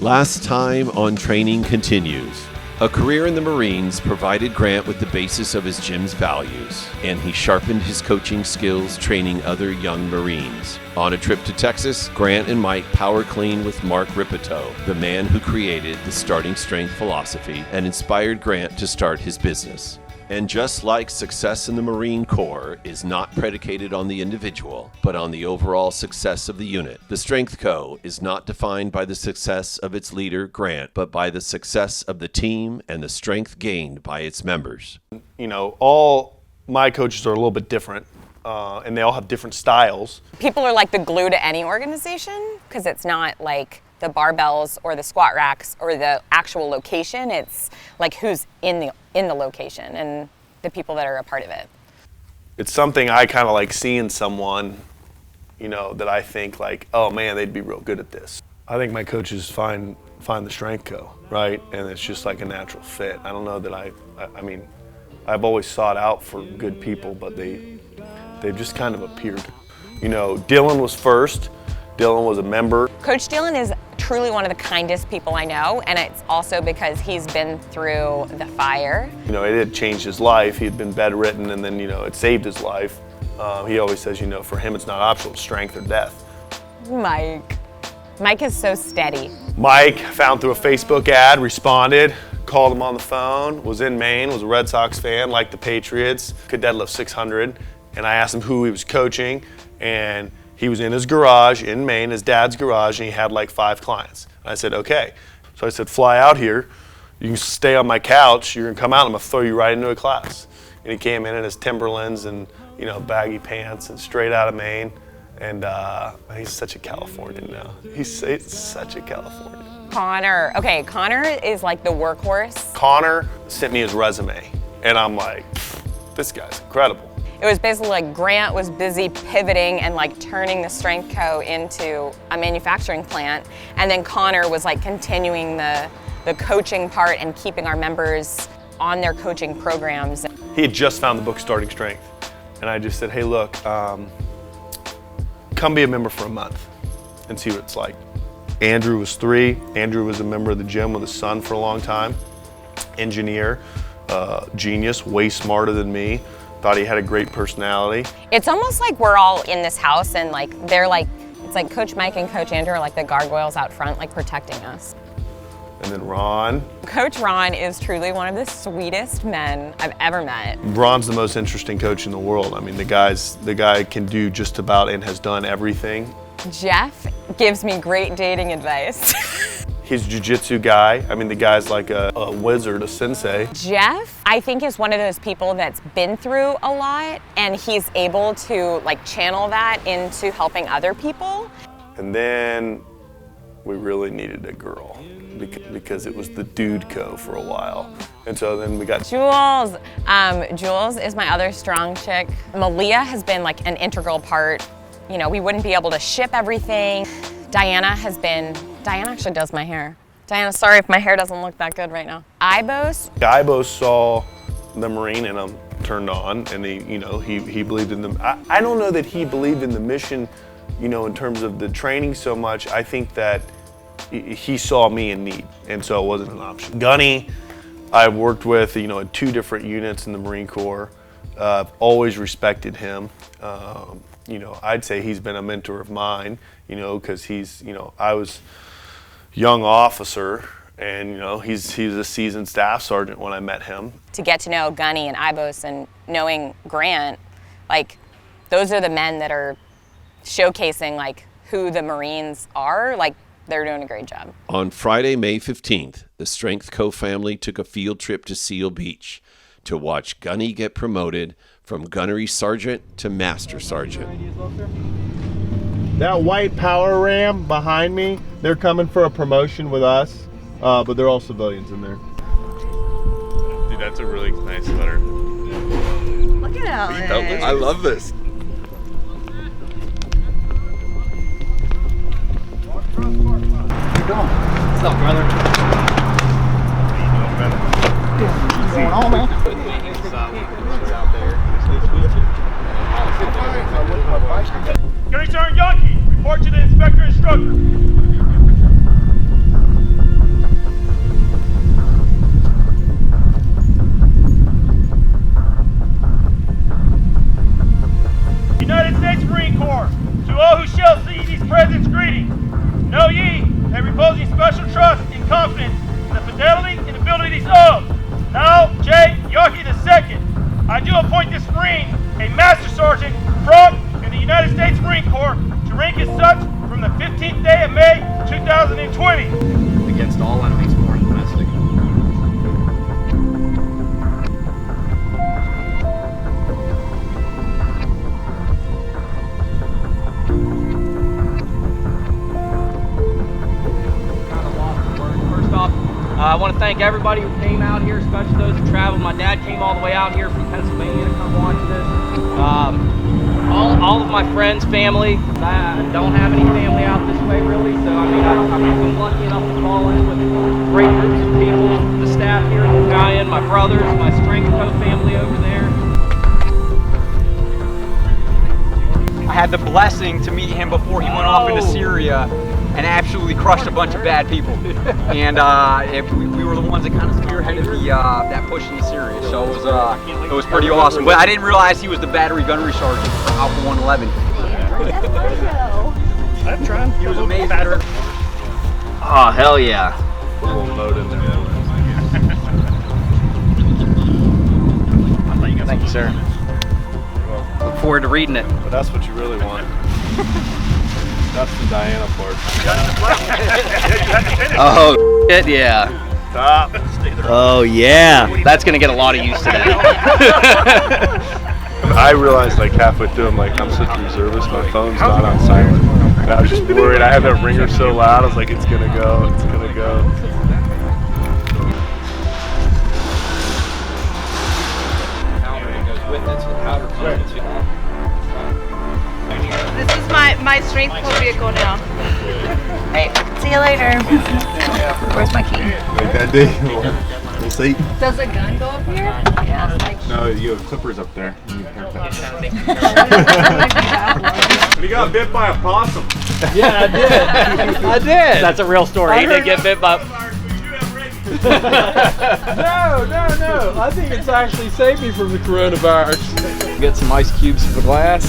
Last time on Training continues. A career in the Marines provided Grant with the basis of his gym's values, and he sharpened his coaching skills training other young Marines. On a trip to Texas, Grant and Mike power clean with Mark Ripito, the man who created the starting strength philosophy and inspired Grant to start his business. And just like success in the Marine Corps is not predicated on the individual, but on the overall success of the unit, the Strength Co. is not defined by the success of its leader, Grant, but by the success of the team and the strength gained by its members. You know, all my coaches are a little bit different, and they all have different styles. People are like the glue to any organization because it's not like the barbells or the squat racks or the actual location. It's like who's in the location and the people that are a part of it. It's something I kind of like seeing someone, you know, that I think like, oh man, they'd be real good at this. I think my coaches find the Strength Co, right? And it's just like a natural fit. I don't know that I mean, I've always sought out for good people, but they've just kind of appeared. You know, Dylan was first. Dylan was a member. Coach Dylan is truly one of the kindest people I know, and it's also because he's been through the fire. You know, it had changed his life. He had been bedridden, and then, you know, it saved his life. He always says, you know, for him it's not optional, it's strength or death. Mike is so steady. Mike found through a Facebook ad, responded, called him on the phone, was in Maine, was a Red Sox fan, liked the Patriots, could deadlift 600, and I asked him who he was coaching, and he was in his garage in Maine, his dad's garage, and he had like 5 clients. And I said, okay. So I said, fly out here. You can stay on my couch. You're gonna come out, I'm gonna throw you right into a class. And he came in his Timberlands and, you know, baggy pants and straight out of Maine. And he's such a Californian now. He's such a Californian. Connor is like the workhorse. Connor sent me his resume, and I'm like, this guy's incredible. It was basically like Grant was busy pivoting and like turning the Strength Co. into a manufacturing plant, and then Connor was like continuing the coaching part and keeping our members on their coaching programs. He had just found the book Starting Strength, and I just said, hey look, come be a member for a month and see what it's like. Andrew was 3. Andrew was a member of the gym with his son for a long time. Engineer, genius, way smarter than me. Thought he had a great personality. It's almost like we're all in this house and like they're like, it's like Coach Mike and Coach Andrew are like the gargoyles out front, like protecting us. And then Ron. Coach Ron is truly one of the sweetest men I've ever met. Ron's the most interesting coach in the world. I mean, the guy can do just about and has done everything. Jeff gives me great dating advice. He's a jiu-jitsu guy. I mean, the guy's like a wizard, a sensei. Jeff, I think, is one of those people that's been through a lot, and he's able to like channel that into helping other people. And then we really needed a girl because it was the Dude Co for a while. And so then we got Jules. Jules is my other strong chick. Malia has been like an integral part. You know, we wouldn't be able to ship everything. Diana actually does my hair. Diana, sorry if my hair doesn't look that good right now. Ibos saw the Marine in him, turned on, and he believed in them. I don't know that he believed in the mission, you know, in terms of the training so much. I think that he saw me in need, and so it wasn't an option. Gunny, I've worked with, you know, in 2 different units in the Marine Corps. I've always respected him. You know, I'd say he's been a mentor of mine, you know, because he's, you know, I was young officer, and, you know, he's a seasoned staff sergeant when I met him. To get to know Gunny and Ibos and knowing Grant, like, those are the men that are showcasing, like, who the Marines are. Like, they're doing a great job. On Friday, May 15th, the Strength Co. family took a field trip to Seal Beach to watch Gunny get promoted from gunnery sergeant to master sergeant. That white power ram behind me, they're coming for a promotion with us, but they're all civilians in there. Dude, that's a really nice sweater. Look at Alex. I love this. What's up, brother? What's going on, man? Gunny Sergeant Yankee, report to the inspector instructor. against all enemies, foreign and domestic. First off, I want to thank everybody who came out here, especially those who traveled. My dad came all the way out here from Pennsylvania to come watch this. All of my friends, family. I don't have any family out this way really, so I mean, I've been lucky enough to fall in with great groups of people, the staff here in the battalion, my brothers, my Strength Co family over there. I had the blessing to meet him before he went off into Syria and absolutely crushed a bunch of bad people. And we were the ones that kind of spearheaded that push into Syria. So it was pretty awesome. But I didn't realize he was the battery gunnery sergeant for Alpha 111. I'm trying. He was amazing. Oh, hell yeah. A little note in there. Thank you, sir. Look forward to reading it. But that's what you really want. That's the Diana part. Oh, shit, yeah. Stop. Oh, yeah. That's going to get a lot of use today. I realized like halfway through, I'm like, I'm such a reservist, my phone's not on silent. And I was just worried. I had that ringer so loud, I was like, it's gonna go, it's gonna go. This is my strength co vehicle now. Hey, see you later. Where's my key? Like that day. We'll see. Does a gun go up here? Yeah. No, you have clippers up there. Oh You got bit by a possum. Yeah, I did. I did. That's a real story. He did get bit by. No. I think it's actually saved me from the coronavirus. Get some ice cubes for the glass.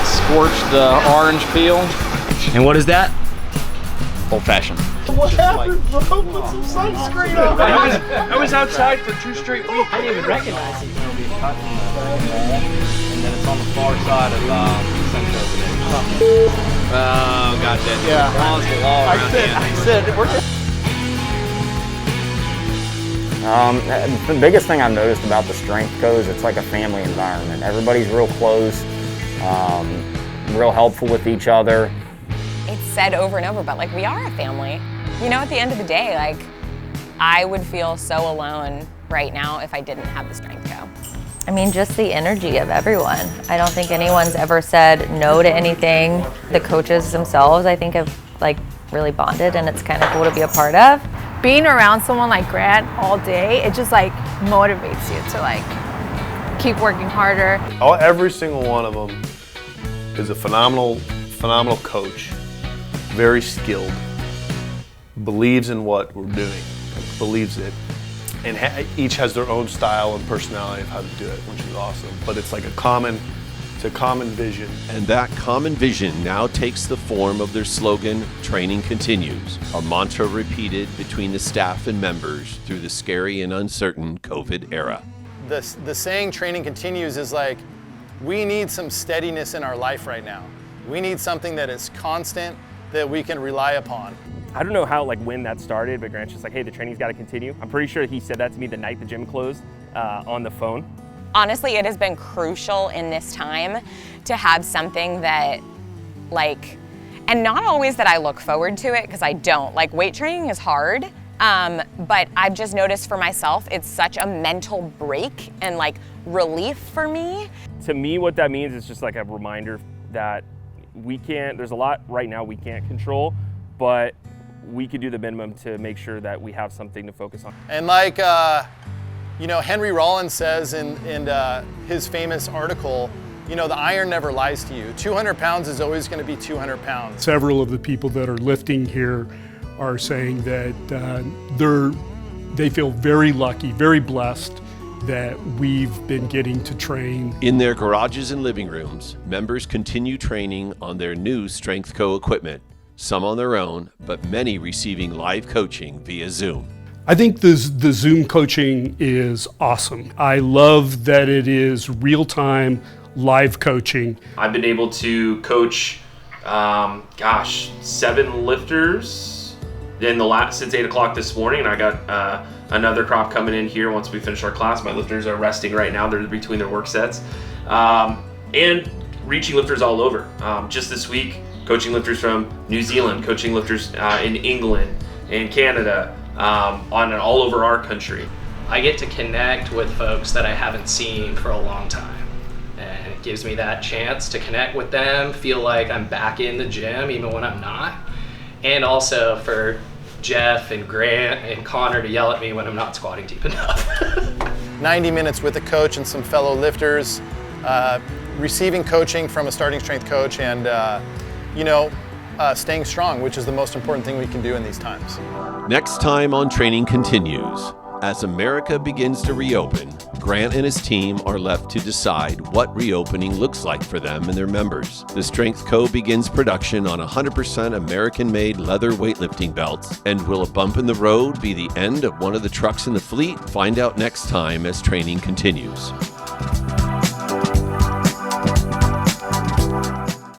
Scorch the orange peel. And what is that? Old fashioned. What happened, bro? Put some sunscreen on. I was outside for 2 straight weeks. I didn't even recognize it. It'll be cut in the wall, and then it's on the far side of Central. Oh, gotcha. Yeah. Bronze the wall around the end. I said, The biggest thing I've noticed about the Strength Co is it's like a family environment. Everybody's real close, real helpful with each other. It's said over and over, but like we are a family. You know, at the end of the day, like I would feel so alone right now if I didn't have the Strength Co. I mean, just the energy of everyone. I don't think anyone's ever said no to anything. The coaches themselves, I think, have like really bonded, and it's kind of cool to be a part of. Being around someone like Grant all day, it just like motivates you to like keep working harder. Every single one of them is a phenomenal coach, very skilled, believes in what we're doing, believes it, and each has their own style and personality of how to do it, which is awesome. But it's like a common vision. And that common vision now takes the form of their slogan, Training Continues, a mantra repeated between the staff and members through the scary and uncertain COVID era. The saying training continues is like, we need some steadiness in our life right now. We need something that is constant, that we can rely upon. I don't know when that started, but Grant's just like, hey, the training's got to continue. I'm pretty sure he said that to me the night the gym closed on the phone. Honestly, it has been crucial in this time to have something that and not always that I look forward to it, because I don't. Like, weight training is hard, but I've just noticed for myself, it's such a mental break and relief for me. To me, what that means is just like a reminder that there's a lot right now we can't control, but we can do the minimum to make sure that we have something to focus on. And Henry Rollins says in his famous article, the iron never lies to you. 200 pounds is always going to be 200 pounds. Several of the people that are lifting here are saying that they feel very lucky, very blessed that we've been getting to train. In their garages and living rooms, members continue training on their new Strength Co equipment, some on their own, but many receiving live coaching via Zoom. I think the Zoom coaching is awesome. I love that it is real-time, live coaching. I've been able to coach, 7 lifters since 8 o'clock this morning, and I got another crop coming in here once we finish our class. My lifters are resting right now; they're between their work sets, and reaching lifters all over. Just this week, coaching lifters from New Zealand, coaching lifters in England and Canada, all over our country. I get to connect with folks that I haven't seen for a long time. And it gives me that chance to connect with them, feel like I'm back in the gym even when I'm not. And also for Jeff and Grant and Connor to yell at me when I'm not squatting deep enough. 90 minutes with a coach and some fellow lifters, receiving coaching from a starting strength coach, and staying strong, which is the most important thing we can do in these times. Next time on Training Continues, as America begins to reopen, Grant and his team are left to decide what reopening looks like for them and their members. The Strength Co. begins production on 100% American-made leather weightlifting belts. And will a bump in the road be the end of one of the trucks in the fleet? Find out next time as Training Continues.